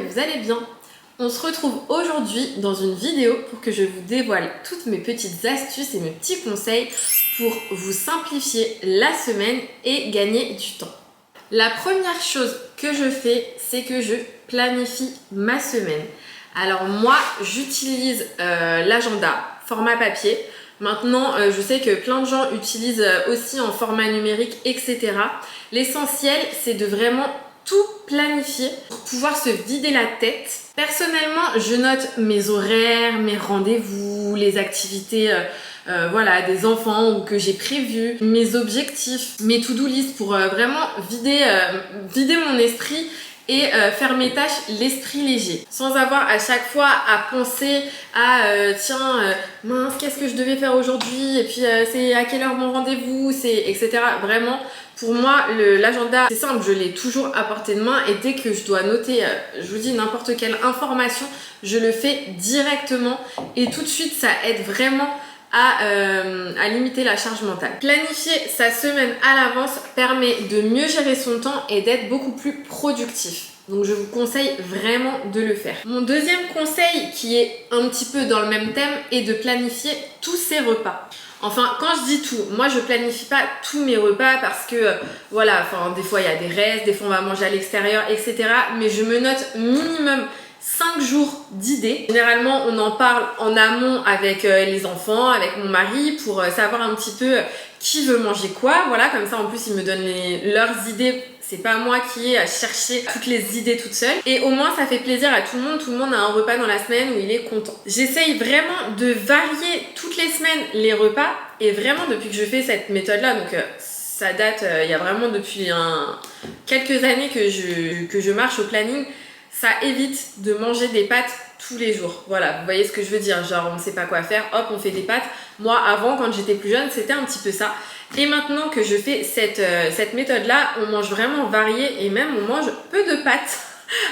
vous allez bien. On se retrouve aujourd'hui dans une vidéo pour que je vous dévoile toutes mes petites astuces et mes petits conseils pour vous simplifier la semaine et gagner du temps. La première chose que je fais, c'est que je planifie ma semaine. Alors moi, j'utilise l'agenda format papier. Maintenant, je sais que plein de gens utilisent aussi en format numérique, etc. L'essentiel, c'est de vraiment tout planifier pour pouvoir se vider la tête. Personnellement, je note mes horaires, mes rendez-vous, les activités voilà, des enfants ou que j'ai prévues, mes objectifs, mes to-do list pour vraiment vider mon esprit et faire mes tâches l'esprit léger, sans avoir à chaque fois à penser à mince, qu'est-ce que je devais faire aujourd'hui, et puis c'est à quelle heure mon rendez-vous, etc. Vraiment, pour moi, l'agenda, c'est simple, je l'ai toujours à portée de main, et dès que je dois noter, je vous dis n'importe quelle information, je le fais directement, et tout de suite, ça aide vraiment à limiter la charge mentale. Planifier sa semaine à l'avance permet de mieux gérer son temps et d'être beaucoup plus productif. Donc je vous conseille vraiment de le faire. Mon deuxième conseil, qui est un petit peu dans le même thème, est de planifier tous ses repas. Enfin, quand je dis tout, moi je planifie pas tous mes repas parce que voilà, enfin des fois il y a des restes, des fois on va manger à l'extérieur, etc. Mais je me note minimum 5 jours d'idées. Généralement, on en parle en amont avec les enfants, avec mon mari, pour savoir un petit peu qui veut manger quoi. Voilà, comme ça, en plus, ils me donnent leurs idées. C'est pas moi qui ai à chercher toutes les idées toute seule. Et au moins, ça fait plaisir à tout le monde. Tout le monde a un repas dans la semaine où il est content. J'essaye vraiment de varier toutes les semaines les repas. Et vraiment, depuis que je fais cette méthode-là, donc ça date, il y a vraiment depuis quelques années que je marche au planning. Ça évite de manger des pâtes tous les jours. Voilà, vous voyez ce que je veux dire. Genre, on ne sait pas quoi faire, hop, on fait des pâtes. Moi, avant, quand j'étais plus jeune, c'était un petit peu ça. Et maintenant que je fais cette méthode-là, on mange vraiment varié et même on mange peu de pâtes.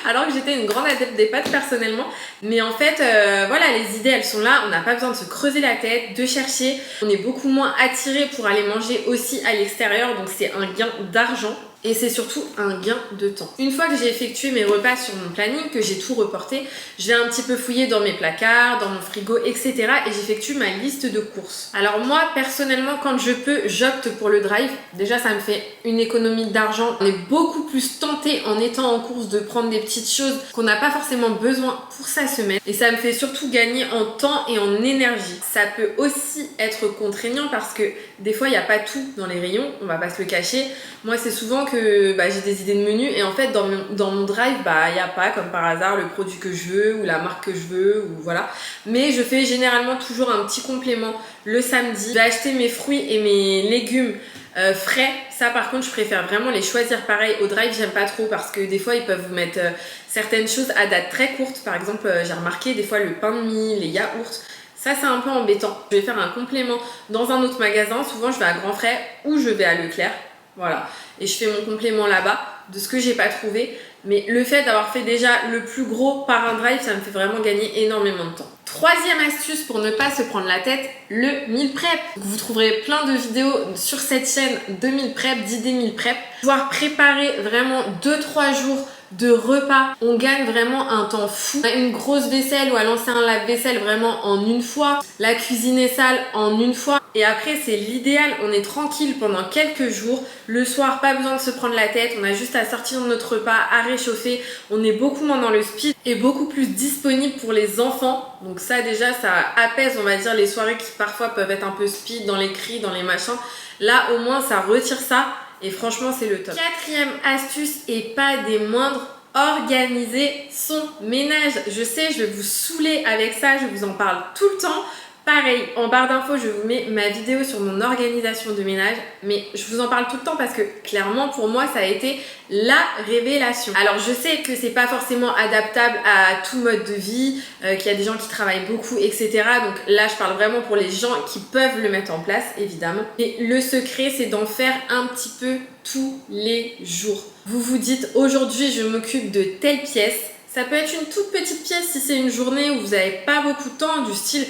Alors que j'étais une grande adepte des pâtes personnellement. Mais en fait, voilà, les idées, elles sont là. On n'a pas besoin de se creuser la tête, de chercher. On est beaucoup moins attiré pour aller manger aussi à l'extérieur. Donc, c'est un gain d'argent. Et c'est surtout un gain de temps. Une fois que j'ai effectué mes repas sur mon planning, que j'ai tout reporté, je vais un petit peu fouiller dans mes placards, dans mon frigo, etc. Et j'effectue ma liste de courses. Alors moi, personnellement, quand je peux, j'opte pour le drive. Déjà, ça me fait une économie d'argent. On est beaucoup plus tenté en étant en course de prendre des petites choses qu'on n'a pas forcément besoin pour sa semaine. Et ça me fait surtout gagner en temps et en énergie. Ça peut aussi être contraignant parce que des fois, il n'y a pas tout dans les rayons. On va pas se le cacher. Moi, c'est souvent que j'ai des idées de menu et en fait dans mon drive il n'y a pas comme par hasard le produit que je veux ou la marque que je veux ou voilà, mais je fais généralement toujours un petit complément le samedi. Je vais acheter mes fruits et mes légumes frais. Ça par contre je préfère vraiment les choisir pareil. Au drive j'aime pas trop parce que des fois ils peuvent vous mettre certaines choses à date très courte. Par exemple j'ai remarqué des fois le pain de mie, les yaourts. Ça, c'est un peu embêtant. Je vais faire un complément dans un autre magasin. Souvent, je vais à Grand Frais ou je vais à Leclerc. Voilà. Et je fais mon complément là-bas de ce que j'ai pas trouvé. Mais le fait d'avoir fait déjà le plus gros par un drive, ça me fait vraiment gagner énormément de temps. Troisième astuce pour ne pas se prendre la tête, le meal prep. Vous trouverez plein de vidéos sur cette chaîne de meal prep, d'idées meal prep. Pouvoir préparer vraiment 2-3 jours de repas, on gagne vraiment un temps fou. On a une grosse vaisselle ou à lancer un lave-vaisselle vraiment en une fois. La cuisine est sale en une fois. Et après, c'est l'idéal. On est tranquille pendant quelques jours. Le soir, pas besoin de se prendre la tête. On a juste à sortir notre repas, à réchauffer. On est beaucoup moins dans le speed et beaucoup plus disponible pour les enfants. Donc ça, déjà, ça apaise, on va dire, les soirées qui parfois peuvent être un peu speed dans les cris, dans les machins. Là, au moins, ça retire ça. Et franchement, c'est le top. Quatrième astuce et pas des moindres, organiser son ménage. Je sais, je vais vous saouler avec ça, je vous en parle tout le temps. Pareil, en barre d'infos, je vous mets ma vidéo sur mon organisation de ménage, mais je vous en parle tout le temps parce que clairement pour moi ça a été la révélation. Alors je sais que c'est pas forcément adaptable à tout mode de vie, qu'il y a des gens qui travaillent beaucoup, etc. Donc là je parle vraiment pour les gens qui peuvent le mettre en place, évidemment. Et le secret c'est d'en faire un petit peu tous les jours. Vous vous dites aujourd'hui je m'occupe de telle pièce. Ça peut être une toute petite pièce si c'est une journée où vous n'avez pas beaucoup de temps, du style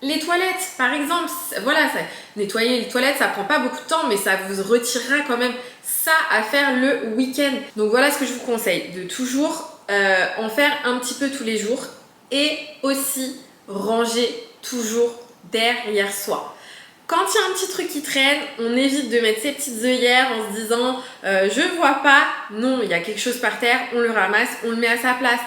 les toilettes, par exemple, voilà, nettoyer les toilettes, ça prend pas beaucoup de temps, mais ça vous retirera quand même ça à faire le week-end. Donc voilà ce que je vous conseille, de toujours en faire un petit peu tous les jours et aussi ranger toujours derrière soi. Quand il y a un petit truc qui traîne, on évite de mettre ses petites œillères en se disant je vois pas, non, il y a quelque chose par terre, on le ramasse, on le met à sa place.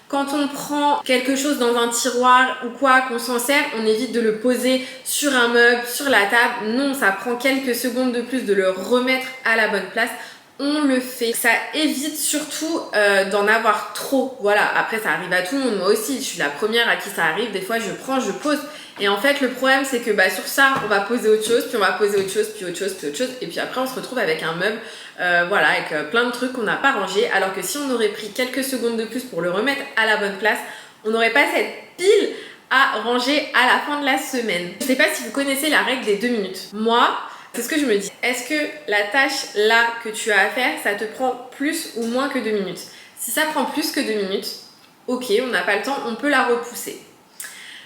Quand on prend quelque chose dans un tiroir ou quoi, qu'on s'en sert, on évite de le poser sur un meuble, sur la table. Non, ça prend quelques secondes de plus de le remettre à la bonne place. On le fait. Ça évite surtout d'en avoir trop. Voilà, après ça arrive à tout le monde. Moi aussi, je suis la première à qui ça arrive. Des fois, je prends, je pose. Et en fait, le problème, c'est que sur ça, on va poser autre chose, puis on va poser autre chose, puis autre chose, puis autre chose. Et puis après, on se retrouve avec un meuble, voilà, avec plein de trucs qu'on n'a pas rangés. Alors que si on aurait pris quelques secondes de plus pour le remettre à la bonne place, on n'aurait pas cette pile à ranger à la fin de la semaine. Je ne sais pas si vous connaissez la règle des 2 minutes. Moi, c'est ce que je me dis. Est-ce que la tâche là que tu as à faire, ça te prend plus ou moins que 2 minutes? Si ça prend plus que 2 minutes, ok, on n'a pas le temps, on peut la repousser.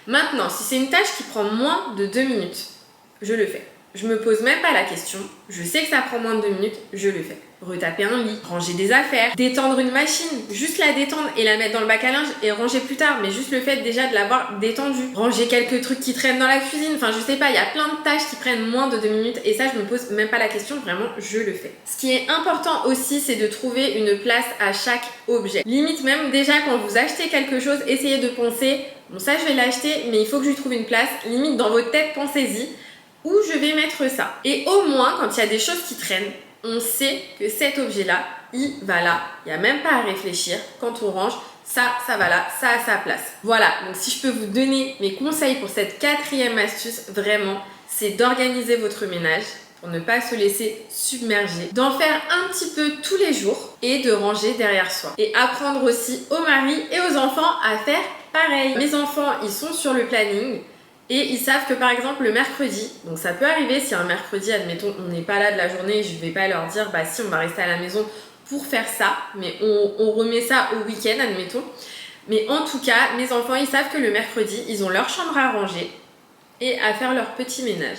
Maintenant, si c'est une tâche qui prend moins de 2 minutes, je le fais. Je me pose même pas la question, je sais que ça prend moins de 2 minutes, je le fais. Retaper un lit, ranger des affaires, détendre une machine, juste la détendre et la mettre dans le bac à linge et ranger plus tard, mais juste le fait déjà de l'avoir détendue. Ranger quelques trucs qui traînent dans la cuisine, enfin je sais pas, il y a plein de tâches qui prennent moins de 2 minutes et ça je me pose même pas la question, vraiment je le fais. Ce qui est important aussi, c'est de trouver une place à chaque objet. Limite même déjà quand vous achetez quelque chose, essayez de penser, bon ça je vais l'acheter mais il faut que je lui trouve une place, limite dans votre tête pensez-y, où je vais mettre ça. Et au moins quand il y a des choses qui traînent, on sait que cet objet-là, il va là. Il n'y a même pas à réfléchir. Quand on range, ça va là, ça a sa place. Voilà, donc si je peux vous donner mes conseils pour cette 4e astuce, vraiment, c'est d'organiser votre ménage pour ne pas se laisser submerger, d'en faire un petit peu tous les jours et de ranger derrière soi. Et apprendre aussi aux maris et aux enfants à faire pareil. Mes enfants, ils sont sur le planning. Et ils savent que par exemple le mercredi, donc ça peut arriver si un mercredi, admettons, on n'est pas là de la journée, je ne vais pas leur dire bah si on va rester à la maison pour faire ça, mais on remet ça au week-end, admettons. Mais en tout cas, mes enfants, ils savent que le mercredi, ils ont leur chambre à ranger et à faire leur petit ménage.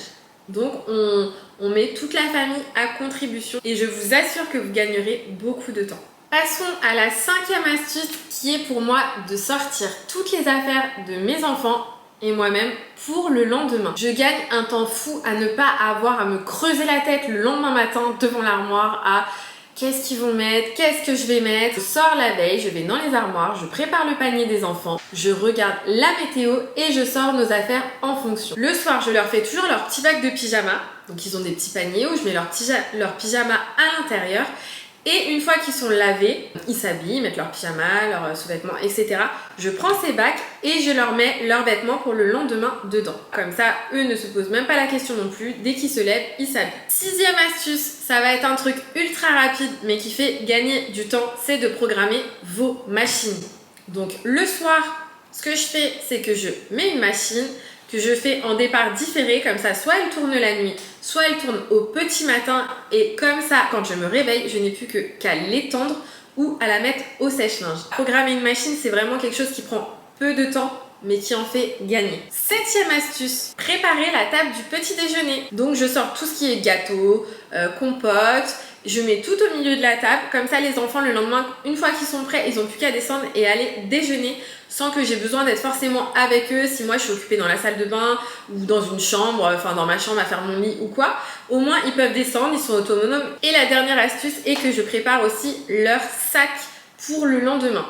Donc on met toute la famille à contribution et je vous assure que vous gagnerez beaucoup de temps. Passons à la 5e astuce qui est pour moi de sortir toutes les affaires de mes enfants et moi-même pour le lendemain. Je gagne un temps fou à ne pas avoir à me creuser la tête le lendemain matin devant l'armoire à qu'est-ce qu'ils vont mettre, qu'est-ce que je vais mettre. Je sors la veille, je vais dans les armoires, je prépare le panier des enfants, je regarde la météo et je sors nos affaires en fonction. Le soir, je leur fais toujours leur petit bac de pyjama. Donc ils ont des petits paniers où je mets leur pyjama à l'intérieur. Et une fois qu'ils sont lavés, ils s'habillent, mettent leur pyjama, leurs sous-vêtements, etc. Je prends ces bacs et je leur mets leurs vêtements pour le lendemain dedans. Comme ça, eux ne se posent même pas la question non plus. Dès qu'ils se lèvent, ils s'habillent. 6e astuce, ça va être un truc ultra rapide mais qui fait gagner du temps, c'est de programmer vos machines. Donc le soir, ce que je fais, c'est que je mets une machine que je fais en départ différé, comme ça, soit elle tourne la nuit, soit elle tourne au petit matin, et comme ça, quand je me réveille, je n'ai plus qu'à l'étendre ou à la mettre au sèche-linge. Programmer une machine, c'est vraiment quelque chose qui prend peu de temps, mais qui en fait gagner. 7e astuce, préparer la table du petit déjeuner. Donc je sors tout ce qui est gâteau, compote, je mets tout au milieu de la table, comme ça les enfants le lendemain, une fois qu'ils sont prêts, ils n'ont plus qu'à descendre et aller déjeuner sans que j'ai besoin d'être forcément avec eux si moi je suis occupée dans la salle de bain ou dans une chambre, enfin dans ma chambre à faire mon lit ou quoi. Au moins ils peuvent descendre, ils sont autonomes. Et la dernière astuce est que je prépare aussi leur sac pour le lendemain.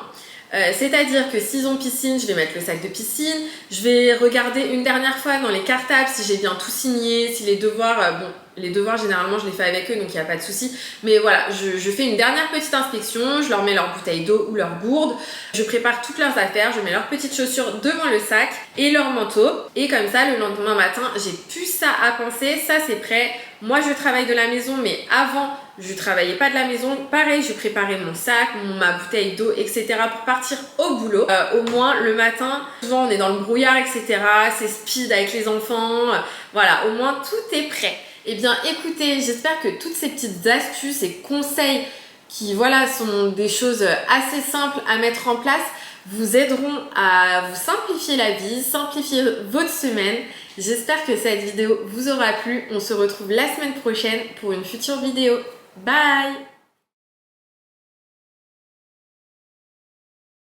C'est-à-dire que s'ils ont piscine, je vais mettre le sac de piscine, je vais regarder une dernière fois dans les cartables si j'ai bien tout signé, si les devoirs, bon, les devoirs généralement je les fais avec eux donc il n'y a pas de souci, mais voilà, je fais une dernière petite inspection, je leur mets leur bouteille d'eau ou leur gourde, je prépare toutes leurs affaires, je mets leurs petites chaussures devant le sac et leur manteau, et comme ça le lendemain matin j'ai plus ça à penser, ça c'est prêt. Moi je travaille de la maison mais avant je travaillais pas de la maison, pareil je préparais mon sac, ma bouteille d'eau etc pour partir au boulot. Au moins le matin, souvent on est dans le brouillard etc, c'est speed avec les enfants, voilà, au moins tout est prêt. Eh bien écoutez, j'espère que toutes ces petites astuces et conseils qui voilà sont des choses assez simples à mettre en place vous aideront à vous simplifier la vie, simplifier votre semaine. J'espère que cette vidéo vous aura plu. On se retrouve la semaine prochaine pour une future vidéo. Bye!